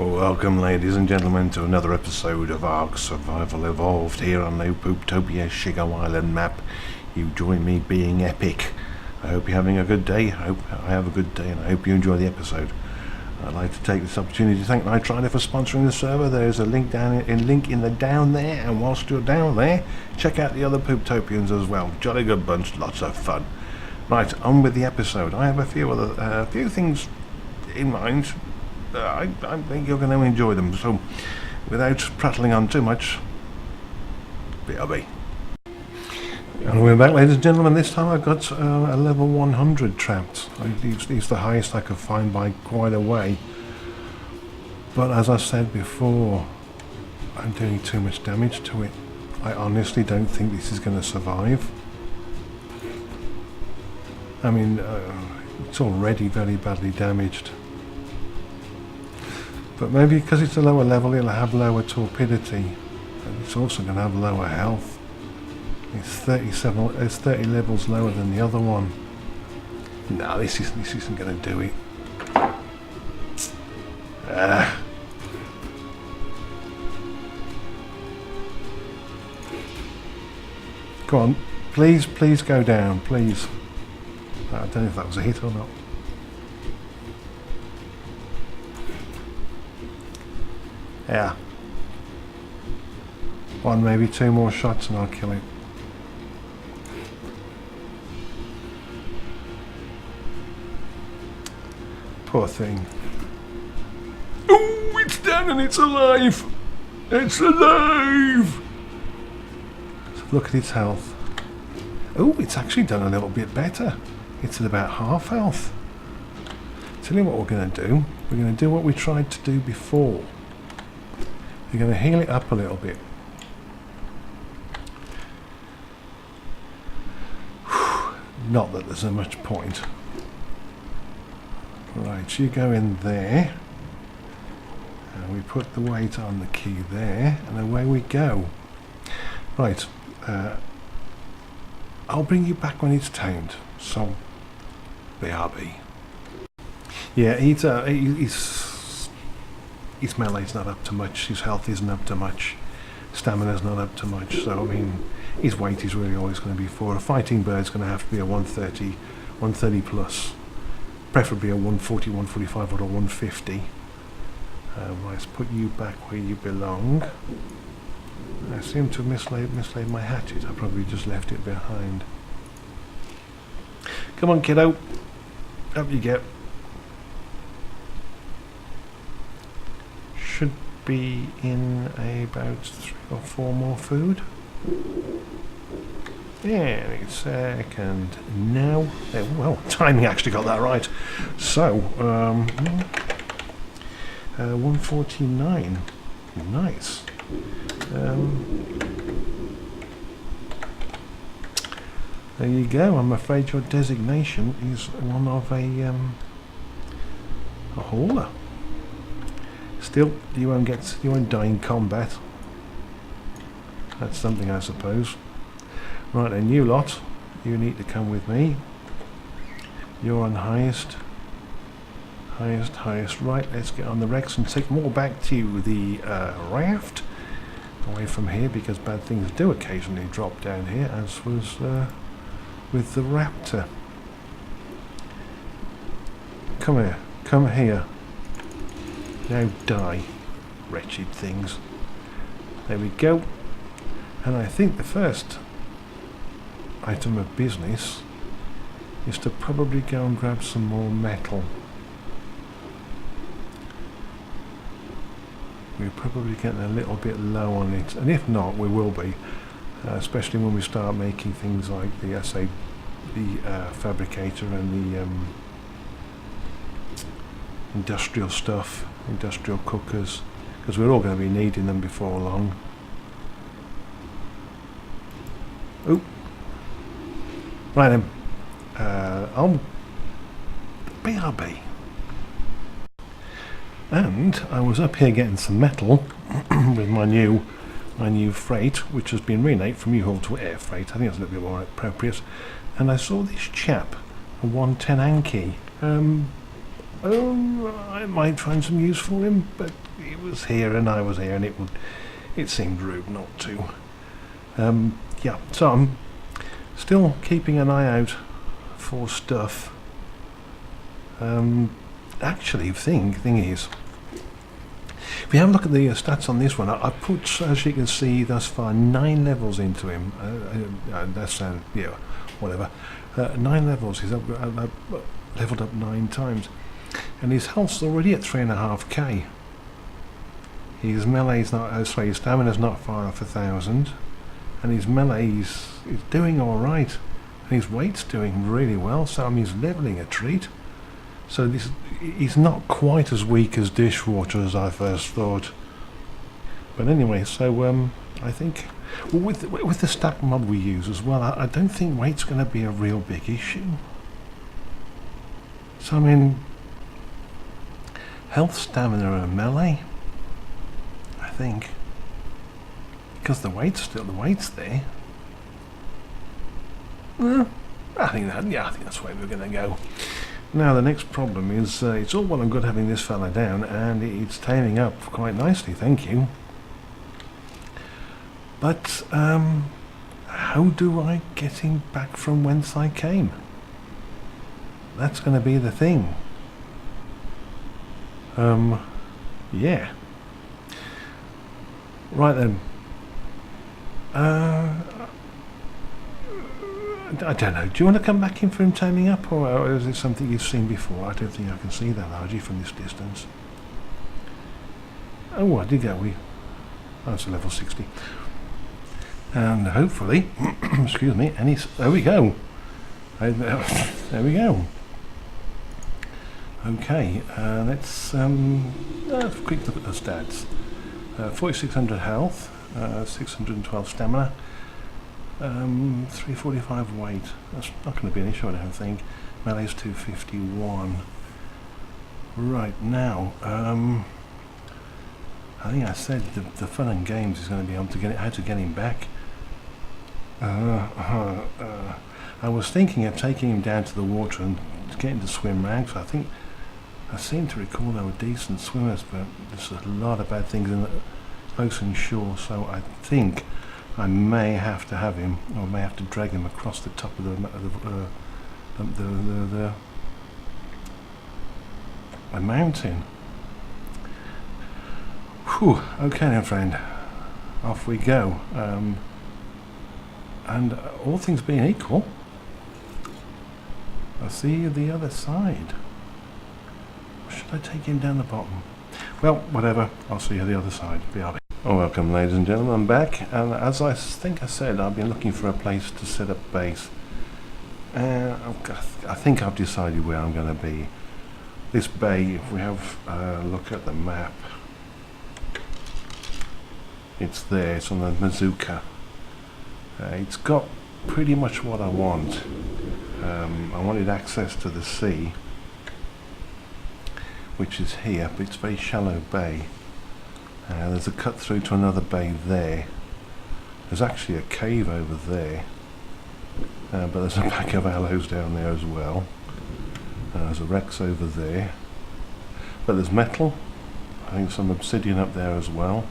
Welcome, ladies and gentlemen, to another episode of Ark Survival Evolved here on the Pooptopia Shigo Island map. You join me being epic. I hope you're having a good day. I hope I have a good day, and I hope you enjoy the episode. I'd like to take this opportunity to thank Nitrida for sponsoring the server. There's a link in the down there, and whilst you're down there, check out the other Pooptopians as well. Jolly good bunch, lots of fun. Right, on with the episode. I have a few things in mind. I think you're going to enjoy them, so without prattling on too much, BRB. And we're back, ladies and gentlemen. This time I've got a level 100 trapped. It's the highest I could find by quite a way. But as I said before, I'm doing too much damage to it. I honestly don't think this is going to survive. I mean, it's already very badly damaged. But maybe because it's a lower level, it'll have lower torpidity, and it's also going to have lower health. It's 30 levels lower than the other one. No, this isn't going to do it. Come on, please go down, please. I don't know if that was a hit or not. Yeah. One, maybe two more shots and I'll kill it. Poor thing. Oh, it's down and it's alive! It's alive! So look at its health. Oh, it's actually done a little bit better. It's at about half health. Tell you what we're going to do. We're going to do what we tried to do before. We're going to heal it up a little bit. Not that there's much point. Right, you go in there. And we put the weight on the key there, and away we go. Right, I'll bring you back when it's tamed. So, BRB. Yeah, his melee's not up to much, his health isn't up to much, stamina's not up to much, so I mean, his weight is really always going to be for a fighting bird's going to have to be a 130 plus, preferably a 140, 145 or a 150. Let's put you back where you belong. I seem to have mislaid my hatchet. I probably just left it behind. Come on, kiddo, up you get. Should be in about 3 or 4 more food. Any second now. Well, timing actually got that right. So, 149. Nice. There you go. I'm afraid your designation is one of a hauler. Still, you won't die in combat. That's something, I suppose. Right then, you lot, you need to come with me. You're on highest. Right, let's get on the Rex and take more back to the Raft. Away from here, because bad things do occasionally drop down here, as was with the Raptor. Come here. Now die, wretched things. There we go. And I think the first item of business is to probably go and grab some more metal. We're probably getting a little bit low on it, and if not, we will be, especially when we start making things like the fabricator and the industrial stuff. Industrial cookers, because we're all going to be needing them before long. Oop. Right then, I'll BRB. And I was up here getting some metal with my new freight, which has been renamed from U-Haul to air freight. I think it's a little bit more appropriate. And I saw this chap, a 110 Anteaque. I might find some use for him, but was here and I was here, and it seemed rude not to. Yeah, so I'm still keeping an eye out for stuff. Actually, thing is, if you have a look at the stats on this one, I put, as you can see, thus far 9 levels into him. That's yeah, whatever. 9 levels. He's leveled up 9 times, and his health's already at 3.5k. His melee's not, sorry, his stamina's not far off 1,000, and his melee's is doing all right, and his weight's doing really well. So I mean, he's leveling a treat. So he's not quite as weak as Dishwater as I first thought. But anyway, so I think, well, with the stack mod we use as well, I don't think weight's going to be a real big issue. So I mean, health, stamina, and melee, I think, because the weight's there. I think that's the way we're going to go. Now the next problem is, it's all well and good having this fella down, and it's taming up quite nicely, thank you. But how do I get him back from whence I came? That's going to be the thing. Yeah. Right then. I don't know. Do you want to come back in for him taming up, or is it something you've seen before? I don't think I can see that largely from this distance. Oh, I did go. That's a level 60. And hopefully, excuse me, and there we go. There we go. Okay, let's have a quick look at the stats. 4,600 health, 612 stamina. 345 weight. That's not going to be an issue, I don't think. Melee's 251. Right now, I think I said the fun and games is going to be able to get how to get him back. I was thinking of taking him down to the water and getting to swim round. So I seem to recall they were decent swimmers, but there's a lot of bad things in the close and shore. So I think I may have to have him, or may have to drag him across the top of the mountain. Whew, okay then, friend. Off we go. And all things being equal, I'll see you the other side. Or should I take him down the bottom? Well, whatever. I'll see you the other side. BRB. Oh, welcome, ladies and gentlemen. I'm back, and as I think I said, I've been looking for a place to set up base. I think I've decided where I'm going to be. This bay, if we have a look at the map, it's there. It's on the Mazuka. It's got pretty much what I want. I wanted access to the sea, which is here, but it's a very shallow bay. There's a cut through to another bay there. There's actually a cave over there, but there's a pack of aloes down there as well. There's a Rex over there, but there's metal. I think some obsidian up there as well.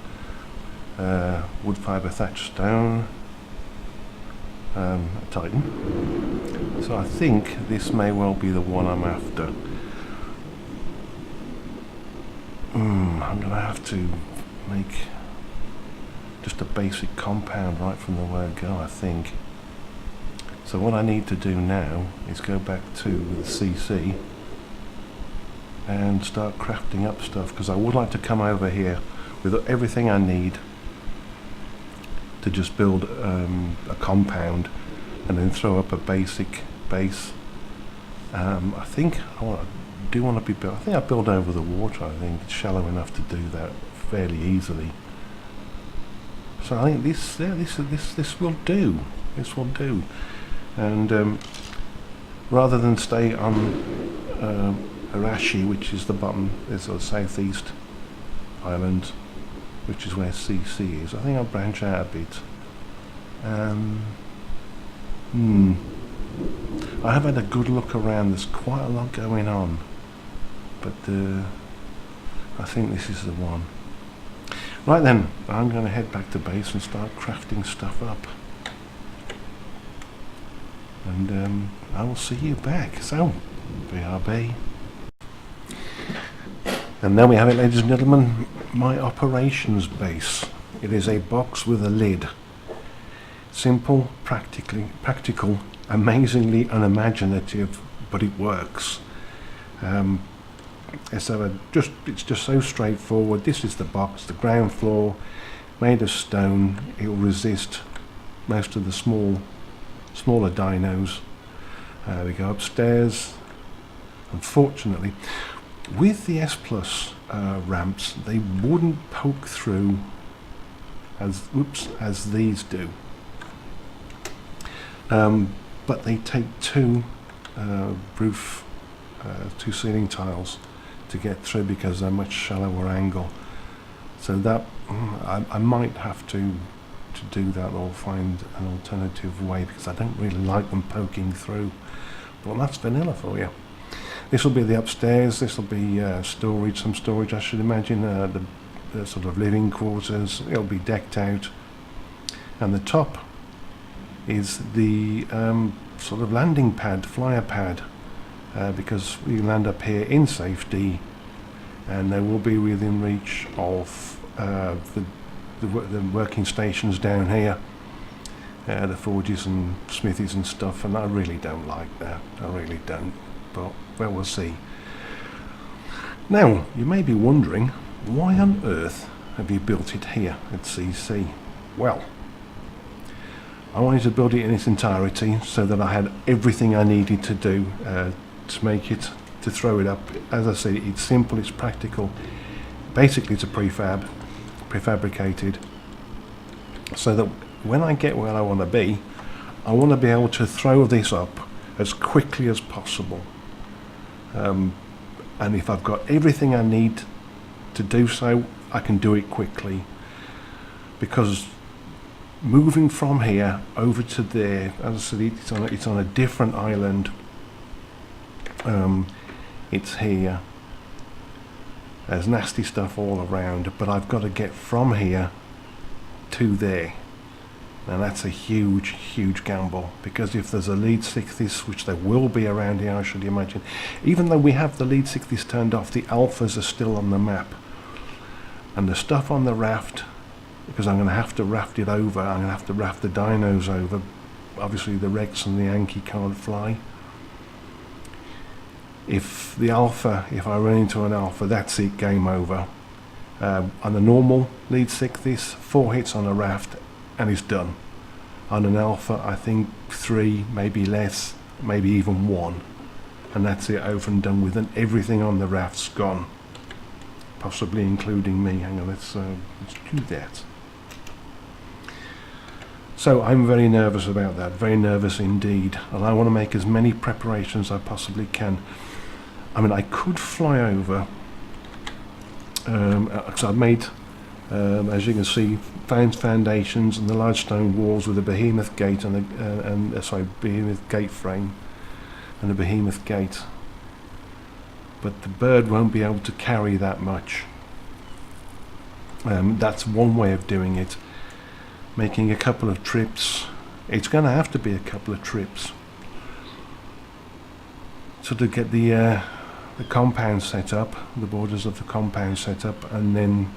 Wood fibre thatched stone. A Titan. So I think this may well be the one I'm after. I'm going to have to make just a basic compound right from the word go, I think. So what I need to do now is go back to the CC and start crafting up stuff, because I would like to come over here with everything I need to just build a compound and then throw up a basic base. I think I build over the water. I think it's shallow enough to do that fairly easily. So I think this will do. This will do. And rather than stay on Arashi, which is the bottom, is the southeast island, which is where CC is, I think I'll branch out a bit. I have had a good look around. There's quite a lot going on, but I think this is the one. Right then, I'm going to head back to base and start crafting stuff up. And I will see you back. So, BRB. And there we have it, ladies and gentlemen, my operations base. It is a box with a lid. Simple, practical, amazingly unimaginative, but it works. So it's just so straightforward. This is the box, the ground floor, made of stone. It will resist most of the smaller dinos. We go upstairs. Unfortunately, with the S Plus ramps, they wouldn't poke through as these do. But they take two ceiling tiles to get through because they're much shallower angle. So that I might have to do that or find an alternative way, because I don't really like them poking through. But that's vanilla for you. This will be the upstairs. This will be storage, some storage I should imagine, the sort of living quarters. It'll be decked out, and the top is the sort of landing pad, flyer pad, because we land up here in safety, and they will be within reach of the working stations down here, the forges and smithies and stuff, and I really don't like that. I really don't, but well, we'll see. Now, you may be wondering, why on earth have you built it here at CC? Well, I wanted to build it in its entirety so that I had everything I needed to do to make it, to throw it up. As I say, it's simple, it's practical. Basically, it's a prefabricated, so that when I get where I want to be able to throw this up as quickly as possible. And if I've got everything I need to do so, I can do it quickly, because moving from here over to there, as I said, it's on a different island. It's here. There's nasty stuff all around, but I've got to get from here to there. And that's a huge, huge gamble, because if there's a lead 60s, which there will be around here, I should imagine, even though we have the lead 60s turned off, the alphas are still on the map. And the stuff on the raft, because I'm going to have to raft it over, I'm going to have to raft the dinos over. Obviously the Rex and the Anteaque can't fly. If I run into an alpha, that's it, game over. On the normal lead 60s, 4 hits on a raft and it's done. On an alpha, I think 3, maybe less, maybe even 1. And that's it, over and done with, and everything on the raft's gone. Possibly including me. Hang on, let's do that. So I'm very nervous about that, very nervous indeed, and I want to make as many preparations as I possibly can. I mean, I could fly over, because I've made, as you can see, foundations and the large stone walls with a behemoth gate and behemoth gate frame and a behemoth gate. But the bird won't be able to carry that much. That's one way of doing it. Making a couple of trips. It's going to have to be a couple of trips. So to get the compound set up, the borders of the compound set up, and then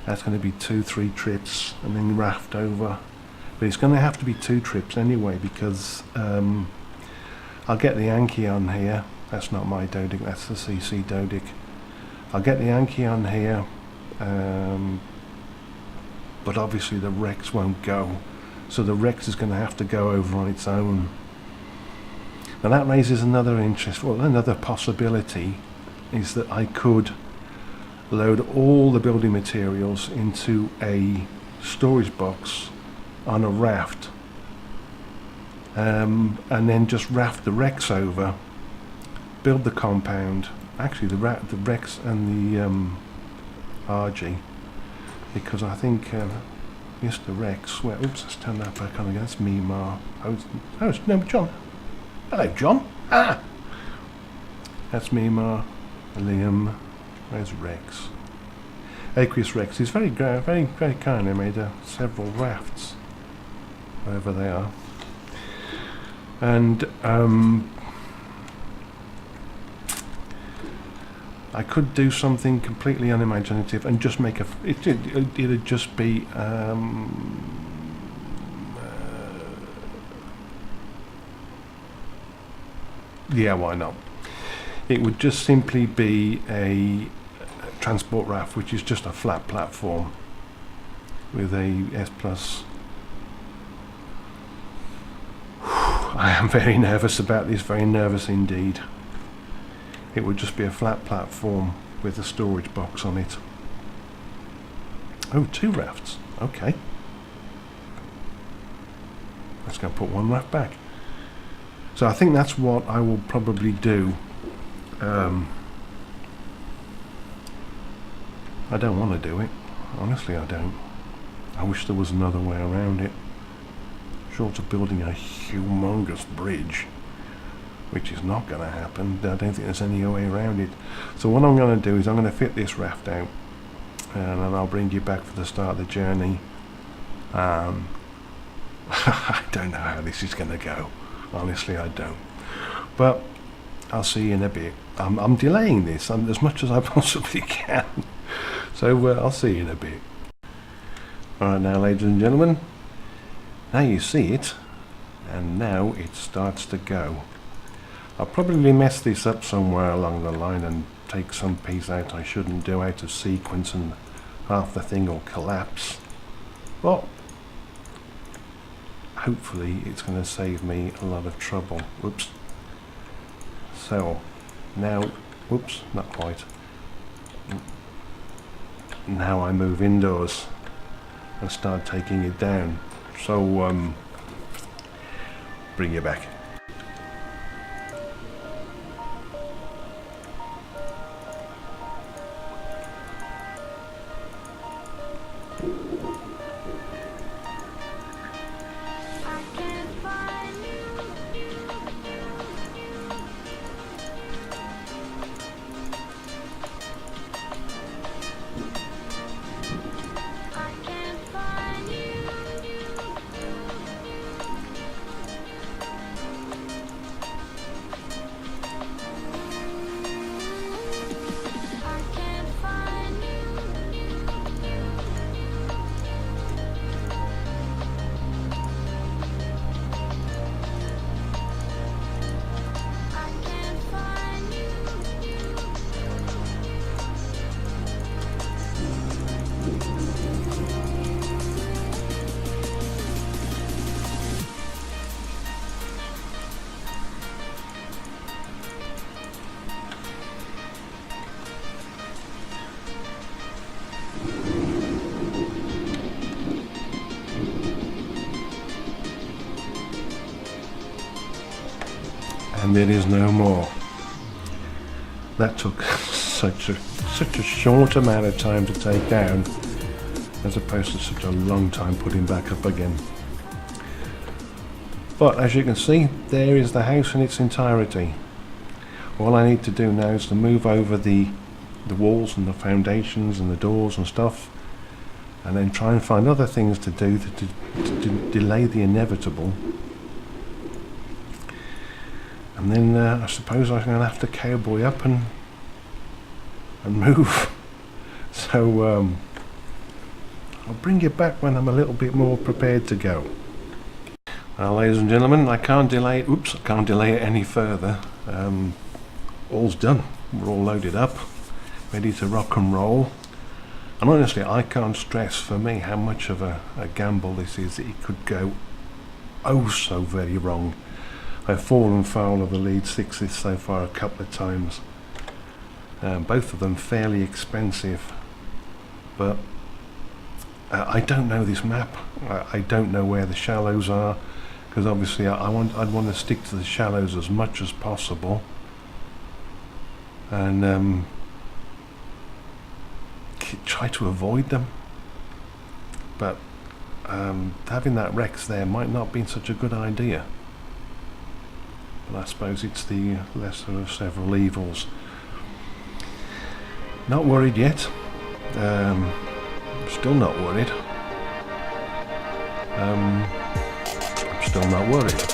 that's going to be 2-3 trips, and then raft over. But it's going to have to be 2 trips anyway, because I'll get the Anteaque on here. That's not my Dodic, that's the CC Dodic. I'll get the Anteaque on here, but obviously the Rex won't go. So the Rex is going to have to go over on its own. Now that raises another interest, well, another possibility is that I could load all the building materials into a storage box on a raft, and then just raft the Rex over, build the compound, actually the Rex and the RG, because I think Mr. Rex, well, oops, let's turn that back on again, that's MeeMaw. No, John. Hello, John. That's MeeMaw, Leeham, where's Rex? Aqueous Rex is very kindly made several rafts, wherever they are. And I could do something completely unimaginative and just make it'd just be yeah, why not? It would just simply be a transport raft, which is just a flat platform with a S plus. I am very nervous about this, very nervous indeed. It would just be a flat platform with a storage box on it. Oh, 2 rafts. Okay. Let's go put 1 raft back. So I think that's what I will probably do. I don't want to do it. Honestly, I don't. I wish there was another way around it. Short of building a humongous bridge, which is not going to happen. I don't think there's any way around it. So what I'm going to do is I'm going to fit this raft out, and then I'll bring you back for the start of the journey. I don't know how this is going to go. Honestly, I don't. But I'll see you in a bit. I'm delaying this as much as I possibly can. So I'll see you in a bit. Alright now, ladies and gentlemen. Now you see it, and now it starts to go. I'll probably mess this up somewhere along the line and take some piece out I shouldn't do out of sequence, and half the thing will collapse. But hopefully it's going to save me a lot of trouble. Whoops. So now, whoops, not quite. Now I move indoors and start taking it down. So bring you back. And it is no more. That took such a short amount of time to take down, as opposed to such a long time putting back up again. But as you can see, there is the house in its entirety. All I need to do now is to move over the walls and the foundations and the doors and stuff, and then try and find other things to do to delay the inevitable. And then I suppose I'm going to have to cowboy up and move. So I'll bring you back when I'm a little bit more prepared to go. Well, ladies and gentlemen, I can't delay it. Oops, I can't delay it any further. All's done. We're all loaded up, ready to rock and roll. And honestly, I can't stress for me how much of a gamble this is. It could go oh so very wrong. I've fallen foul of the lead sixes so far a couple of times. Both of them fairly expensive, but I don't know this map. I don't know where the shallows are, because obviously I'd want to stick to the shallows as much as possible, and try to avoid them. But having that Rex there might not be such a good idea. But I suppose it's the lesser of several evils. Not worried yet. Still not worried. I'm still not worried.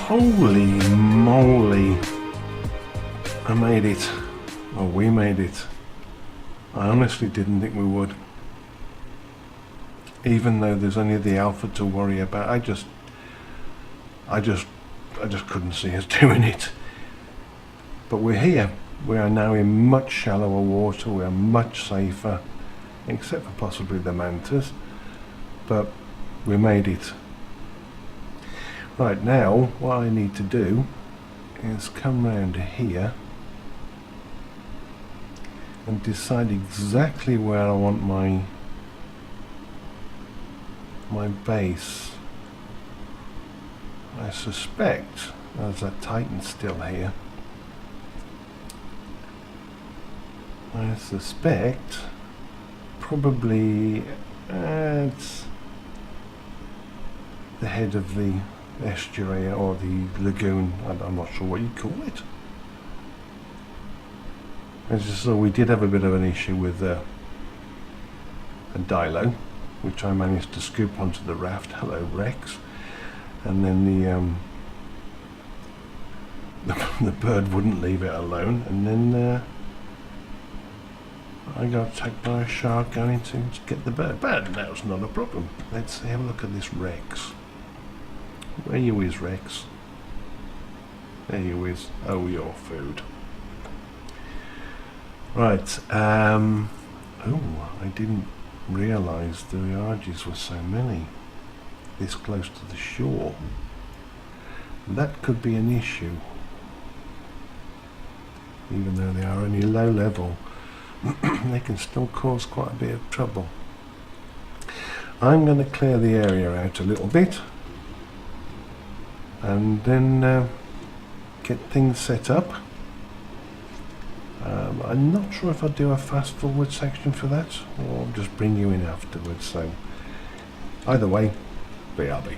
Holy moly, I made it, or we made it. I honestly didn't think we would. Even though there's only the alpha to worry about, I just couldn't see us doing it. But we're here. We are now in much shallower water, we are much safer, except for possibly the mantas, but we made it. Right, now what I need to do is come round here and decide exactly where I want my base. I suspect there's a Titan still here. I suspect probably at the head of the estuary or the lagoon. I'm not sure what you call it. As you saw, we did have a bit of an issue with a dilo, which I managed to scoop onto the raft. Hello, Rex. And then the bird wouldn't leave it alone, and then I got attacked by a shark going to get the bird. But that was not a problem. Let's have a look at this Rex. Where you is, Rex? There you is. Oh, your food. Right. Oh, I didn't realise the arges were so many this close to the shore. That could be an issue. Even though they are only low level, they can still cause quite a bit of trouble. I'm going to clear the area out a little bit and then get things set up. I'm not sure if I'll do a fast forward section for that or just bring you in afterwards, so either way, BRB.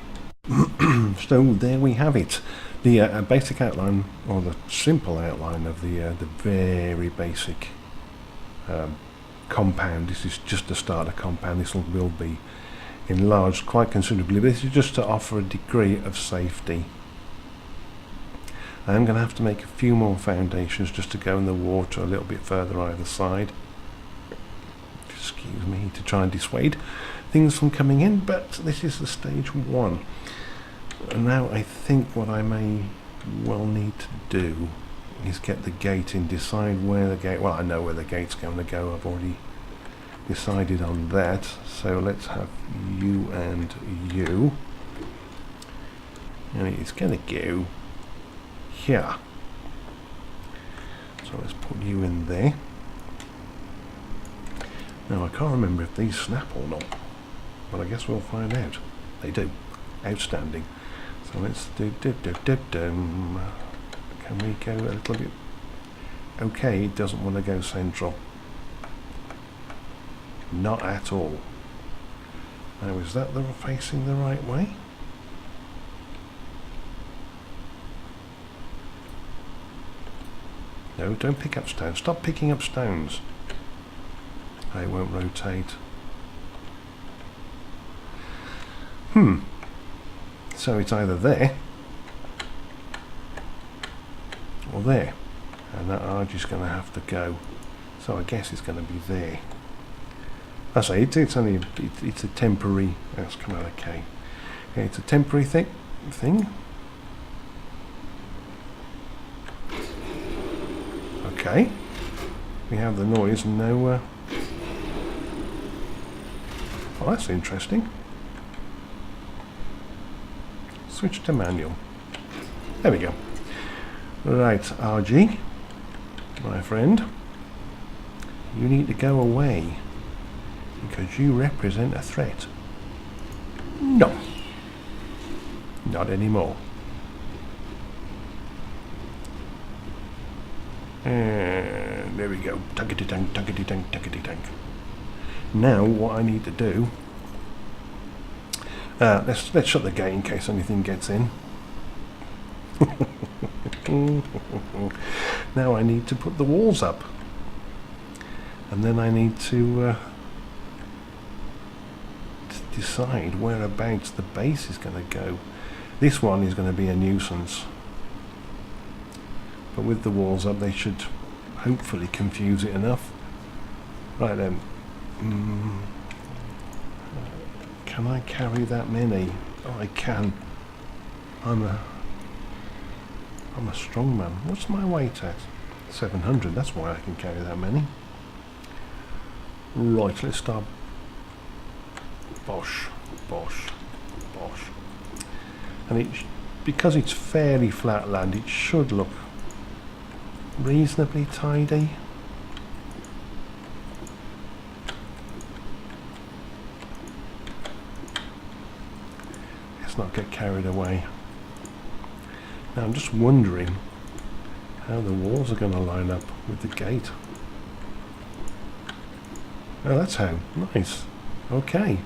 So there we have it, the basic outline, or the simple outline of the very basic compound. This is just a starter compound. This will be enlarged quite considerably, but this is just to offer a degree of safety. I'm going to have to make a few more foundations just to go in the water a little bit further either side, excuse me, to try and dissuade things from coming in, but this is the stage one. And now I think what I may we'll need to do is get the gate in, decide where the gate, well, I know where the gate's going to go, I've already decided on that. So let's have you and you, and it's going to go here. So let's put you in there. Now I can't remember if these snap or not, but I guess we'll find out. They do. Outstanding. So let's do can we go a little bit? Okay, it doesn't want to go central. Not at all. Now is that facing the right way? No, don't pick up stones. Stop picking up stones. They won't rotate. So it's either there or there, and that arch is going to have to go. So I guess it's going to be there. I say it's only it's a temporary. That's come out okay. Okay, it's a temporary thing. Okay, we have the noise and no. Well, that's interesting. Switch to manual. There we go. Right, RG, my friend, you need to go away because you represent a threat. No, not anymore. And there we go. Tuckety tank, tuckety tank, tuckety tank. Now what I need to do, let's shut the gate in case anything gets in. Now I need to put the walls up, and then I need to decide whereabouts the base is going to go. This one is going to be a nuisance, but with the walls up they should hopefully confuse it enough. Right then, can I carry that many? Oh, I can. I'm a strong man. What's my weight at? 700. That's why I can carry that many. Right, let's start. Bosh, bosh, bosh. And because it's fairly flat land, it should look reasonably tidy. Let's not get carried away. Now I'm just wondering how the walls are going to line up with the gate. Oh, that's how. Nice. Okay.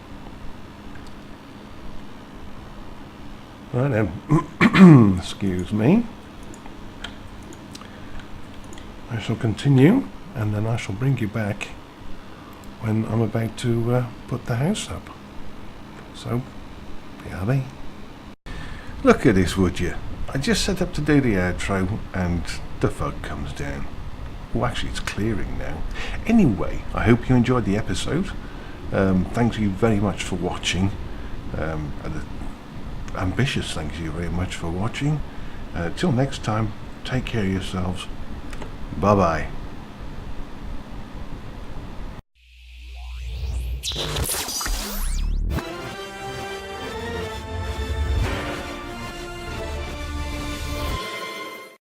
Right then. Excuse me. I shall continue, and then I shall bring you back when I'm about to put the house up. So, be Look at this, would you? I just set up to do the outro and the fog comes down. Well, actually it's clearing now. Anyway, I hope you enjoyed the episode. Thank you very much for watching. Ambitious thank you very much for watching. Till next time, take care of yourselves. Bye bye.